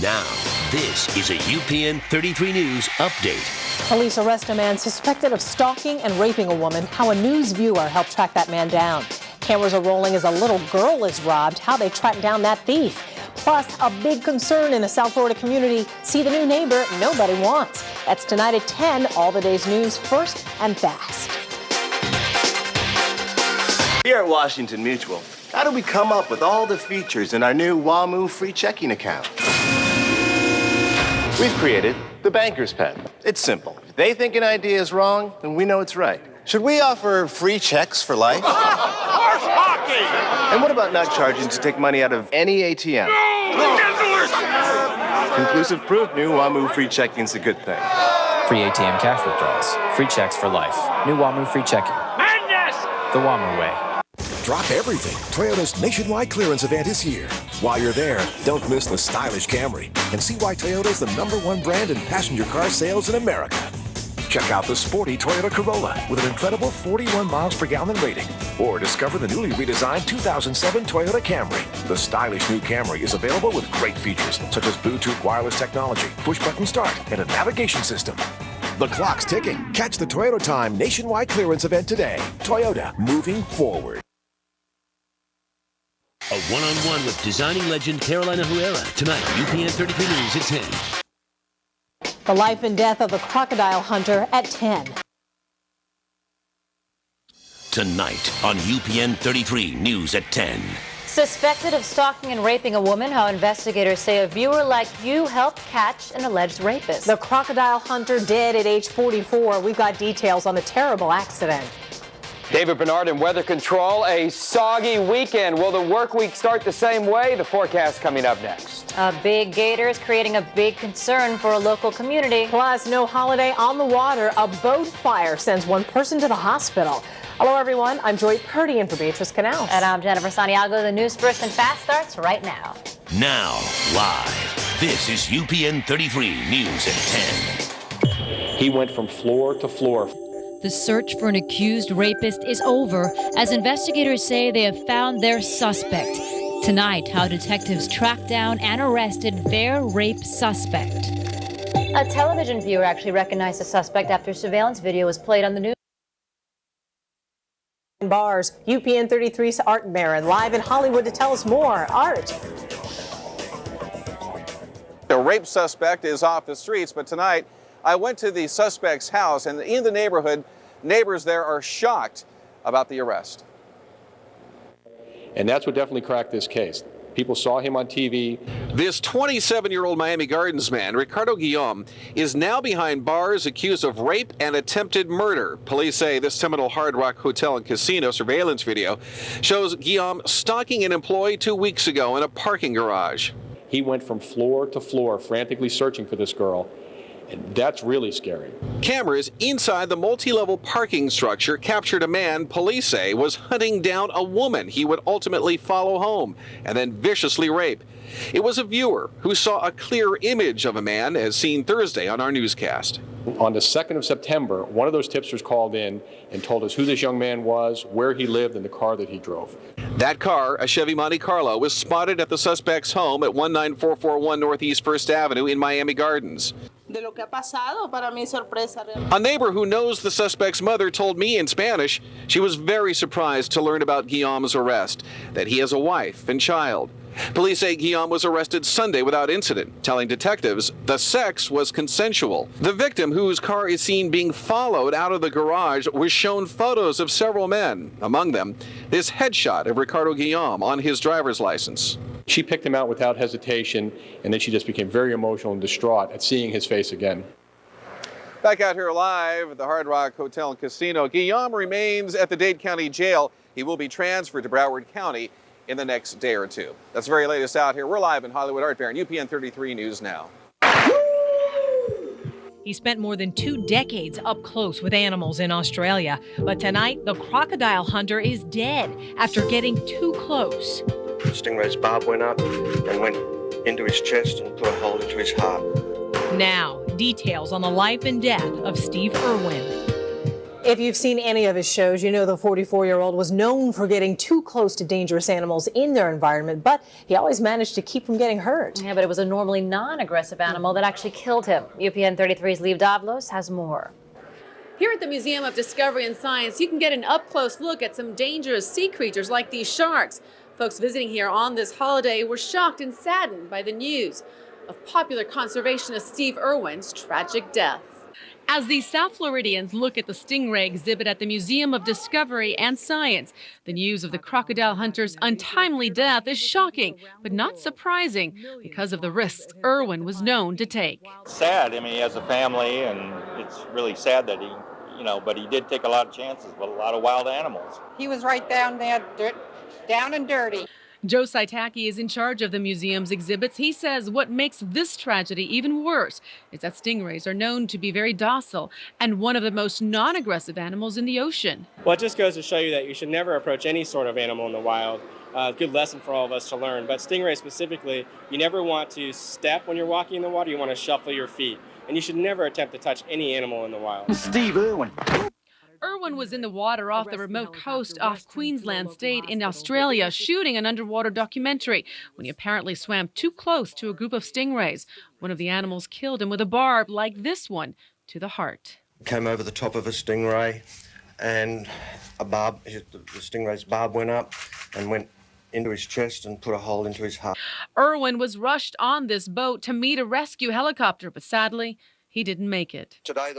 Now, this is a UPN 33 News update. Police arrest a man suspected of stalking and raping a woman. How a news viewer helped track that man down. Cameras are rolling as a little girl is robbed. How they track down that thief. Plus, a big concern in a South Florida community. See the new neighbor nobody wants. That's tonight at 10. All the day's news first and fast. Here at Washington Mutual, how do we come up with all the features in our new WAMU free checking account? We've created the Banker's Pen. It's simple. If they think an idea is wrong, then we know it's right. Should we offer free checks for life? Horse hockey! And what about not charging to take money out of any ATM? Conclusive proof, new WAMU free checking is a good thing. Free ATM cash withdrawals. Free checks for life. New WAMU free checking. Madness! The WAMU way. Drop everything. Toyota's nationwide clearance event is here. While you're there, don't miss the stylish Camry and see why Toyota is the #1 brand in passenger car sales in America. Check out the sporty Toyota Corolla with an incredible 41 miles per gallon rating. Or discover the newly redesigned 2007 Toyota Camry. The stylish new Camry is available with great features such as Bluetooth wireless technology, push-button start, and a navigation system. The clock's ticking. Catch the Toyota Time nationwide clearance event today. Toyota, moving forward. A one-on-one with designing legend Carolina Herrera tonight on UPN 33 News at 10. The life and death of the crocodile hunter at 10. Tonight on UPN 33 News at 10. Suspected of stalking and raping a woman, how investigators say a viewer like you helped catch an alleged rapist. The crocodile hunter dead at age 44. We've got details on the terrible accident. David Bernard in Weather Control. A soggy weekend. Will the work week start the same way? The forecast coming up next. A big gator is creating a big concern for a local community. Plus, no holiday on the water. A boat fire sends one person to the hospital. Hello, everyone. I'm Joy Purdy in for Beatrice Canals. And I'm Jennifer Santiago. The news first and fast starts right now. Now, live. This is UPN 33 News at 10. He went from floor to floor. The search for an accused rapist is over as investigators say they have found their suspect. Tonight, how detectives tracked down and arrested their rape suspect. A television viewer actually recognized the suspect after surveillance video was played on the news. Bars, UPN 33's Art Barron live in Hollywood to tell us more. Art. The rape suspect is off the streets, but tonight I went to the suspect's house, and in the neighborhood, neighbors there are shocked about the arrest. And that's what definitely cracked this case. People saw him on TV. This 27-year-old Miami Gardens man, Ricardo Guillaume, is now behind bars accused of rape and attempted murder. Police say this Seminole Hard Rock Hotel and Casino surveillance video shows Guillaume stalking an employee 2 weeks ago in a parking garage. He went from floor to floor, frantically searching for this girl. And that's really scary. Cameras inside the multi-level parking structure captured a man police say was hunting down a woman he would ultimately follow home and then viciously rape. It was a viewer who saw a clear image of a man as seen Thursday on our newscast. On the 2nd of September, one of those tipsters called in and told us who this young man was, where he lived, and the car that he drove. That car, a Chevy Monte Carlo, was spotted at the suspect's home at 19441 Northeast 1st Avenue in Miami Gardens. A neighbor who knows the suspect's mother told me in Spanish she was very surprised to learn about Guillaume's arrest, that he has a wife and child. Police say Guillaume was arrested Sunday without incident, telling detectives the sex was consensual. The victim, whose car is seen being followed out of the garage, was shown photos of several men, among them this headshot of Ricardo Guillaume on his driver's license. She picked him out without hesitation, and then she just became very emotional and distraught at seeing his face again. Back out here live at the Hard Rock Hotel and Casino, Guillaume remains at the Dade County Jail. He will be transferred to Broward County in the next day or two. That's the very latest out here. We're live in Hollywood. Art Barron, UPN 33 News Now. He spent more than 2 decades up close with animals in Australia. But tonight, the crocodile hunter is dead after getting too close. Stingray's barb went up and went into his chest and put a hole into his heart. Now, details on the life and death of Steve Irwin. If you've seen any of his shows, you know the 44-year-old was known for getting too close to dangerous animals in their environment, but he always managed to keep from getting hurt. Yeah, but it was a normally non-aggressive animal that actually killed him. UPN 33's Liev Davlos has more. Here at the Museum of Discovery and Science, you can get an up-close look at some dangerous sea creatures like these sharks. Folks visiting here on this holiday were shocked and saddened by the news of popular conservationist Steve Irwin's tragic death. As these South Floridians look at the stingray exhibit at the Museum of Discovery and Science, the news of the crocodile hunter's untimely death is shocking, but not surprising because of the risks Irwin was known to take. Sad. I mean, he has a family, and it's really sad that he, but he did take a lot of chances with a lot of wild animals. He was right down there, down and dirty. Joe Saitaki is in charge of the museum's exhibits. He says what makes this tragedy even worse is that stingrays are known to be very docile and one of the most non-aggressive animals in the ocean. Well, it just goes to show you that you should never approach any sort of animal in the wild. Good lesson for all of us to learn. But stingrays specifically, you never want to step when you're walking in the water. You want to shuffle your feet. And you should never attempt to touch any animal in the wild. Steve Irwin. Irwin was in the water off the remote coast off Queensland State in Australia shooting an underwater documentary when he apparently swam too close to a group of stingrays. One of the animals killed him with a barb like this one to the heart. Came over the top of a stingray, and the stingray's barb went up and went into his chest and put a hole into his heart. Irwin was rushed on this boat to meet a rescue helicopter, but sadly, he didn't make it. Today,